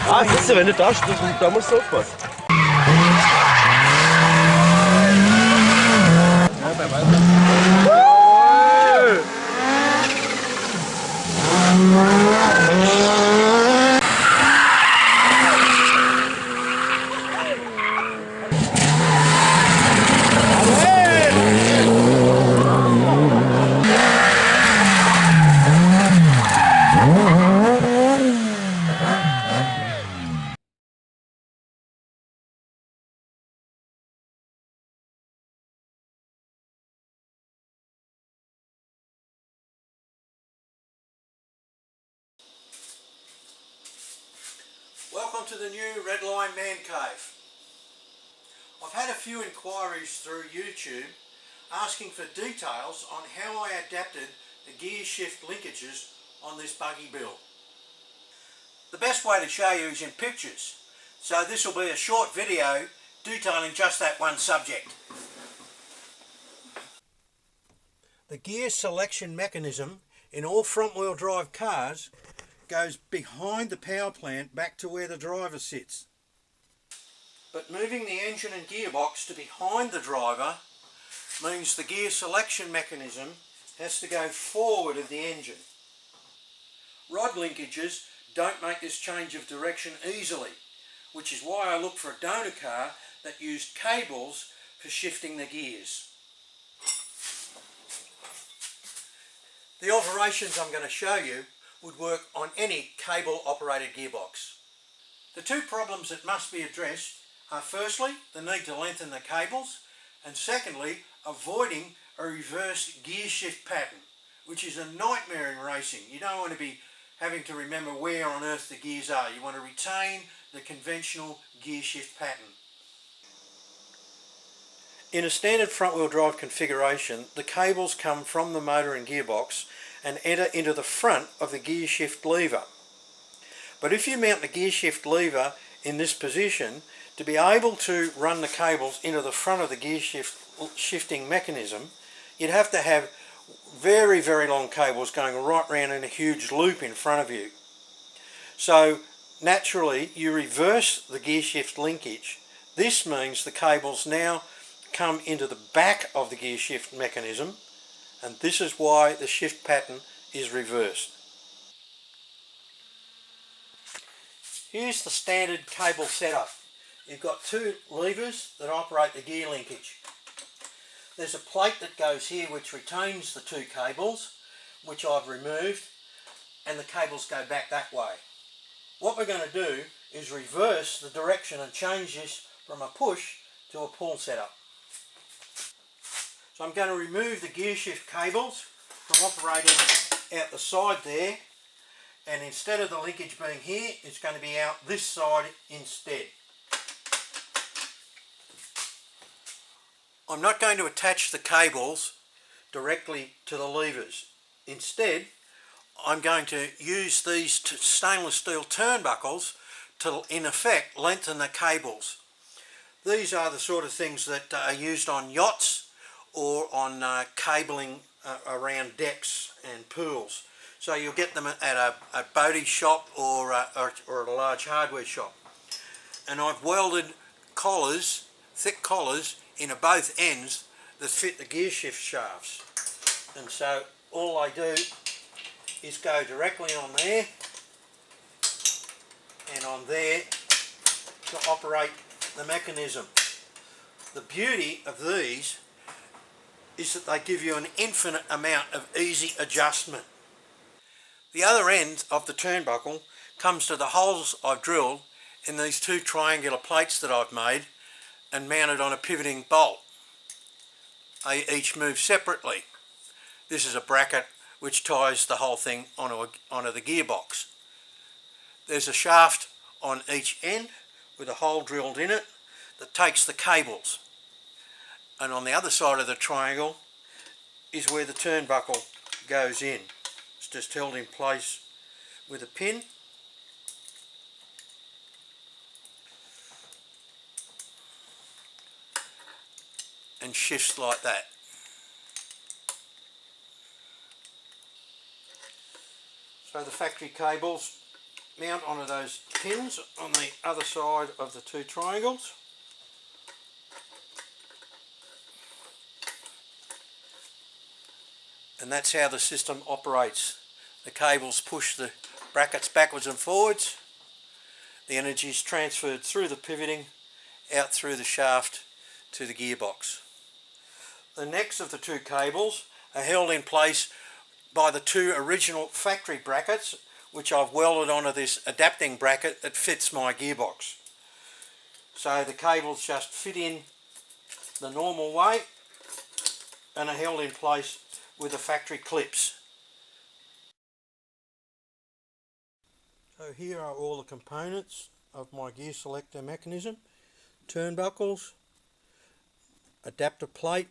Ah, siehst du, wenn du da stehst, da musst du aufpassen. Welcome to the new Redline Man Cave. I've had a few inquiries through YouTube asking for details on how I adapted the gear shift linkages on this buggy build. The best way to show you is in pictures, so this will be a short video detailing just that one subject. The gear selection mechanism in all front wheel drive cars goes behind the power plant back to where the driver sits. But moving the engine and gearbox to behind the driver means the gear selection mechanism has to go forward of the engine. Rod linkages don't make this change of direction easily, which is why I look for a donor car that used cables for shifting the gears. The alterations I'm going to show you would work on any cable operated gearbox. The two problems that must be addressed are firstly the need to lengthen the cables, and secondly avoiding a reverse gear shift pattern, which is a nightmare in racing. You don't want to be having to remember where on earth the gears are. You want to retain the conventional gear shift pattern. In a standard front wheel drive configuration, the cables come from the motor and gearbox and enter into the front of the gear shift lever. But if you mount the gear shift lever in this position, to be able to run the cables into the front of the gear shifting mechanism, you'd have to have very, very long cables going right round in a huge loop in front of you. So naturally you reverse the gear shift linkage. This means the cables now come into the back of the gear shift mechanism, and this is why the shift pattern is reversed. Here's the standard cable setup. You've got two levers that operate the gear linkage. There's a plate that goes here which retains the two cables, which I've removed, and the cables go back that way. What we're going to do is reverse the direction and change this from a push to a pull setup. So I'm going to remove the gear shift cables from operating out the side there, and instead of the linkage being here, it's going to be out this side instead. I'm not going to attach the cables directly to the levers. Instead, I'm going to use these stainless steel turnbuckles to, in effect, lengthen the cables. These are the sort of things that are used on yachts or on cabling around decks and pools. So you'll get them at a boatie shop or at a large hardware shop. And I've welded collars, thick collars, into both ends that fit the gear shift shafts. And so all I do is go directly on there and on there to operate the mechanism. The beauty of these is that they give you an infinite amount of easy adjustment. The other end of the turnbuckle comes to the holes I've drilled in these two triangular plates that I've made and mounted on a pivoting bolt. They each move separately. This is a bracket which ties the whole thing onto the gearbox. There's a shaft on each end with a hole drilled in it that takes the cables. And on the other side of the triangle is where the turnbuckle goes in. It's just held in place with a pin. And shifts like that. So the factory cables mount onto those pins on the other side of the two triangles. And that's how the system operates. The cables push the brackets backwards and forwards. The energy is transferred through the pivoting out through the shaft to the gearbox. The necks of the two cables are held in place by the two original factory brackets, which I've welded onto this adapting bracket that fits my gearbox. So the cables just fit in the normal way and are held in place with the factory clips. So here are all the components of my gear selector mechanism: turnbuckles, adapter plate,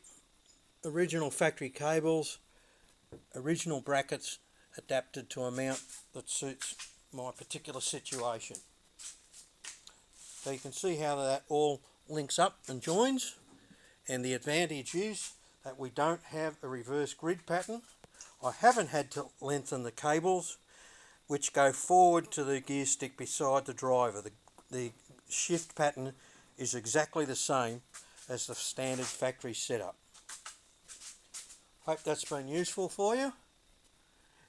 original factory cables, original brackets adapted to a mount that suits my particular situation. So you can see how that all links up and joins, and the advantage is that we don't have a reverse grid pattern. I haven't had to lengthen the cables which go forward to the gear stick beside the driver. The shift pattern is exactly the same as the standard factory setup. Hope that's been useful for you.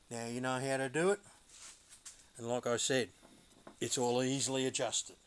Now you know how to do it, and like I said, it's all easily adjusted.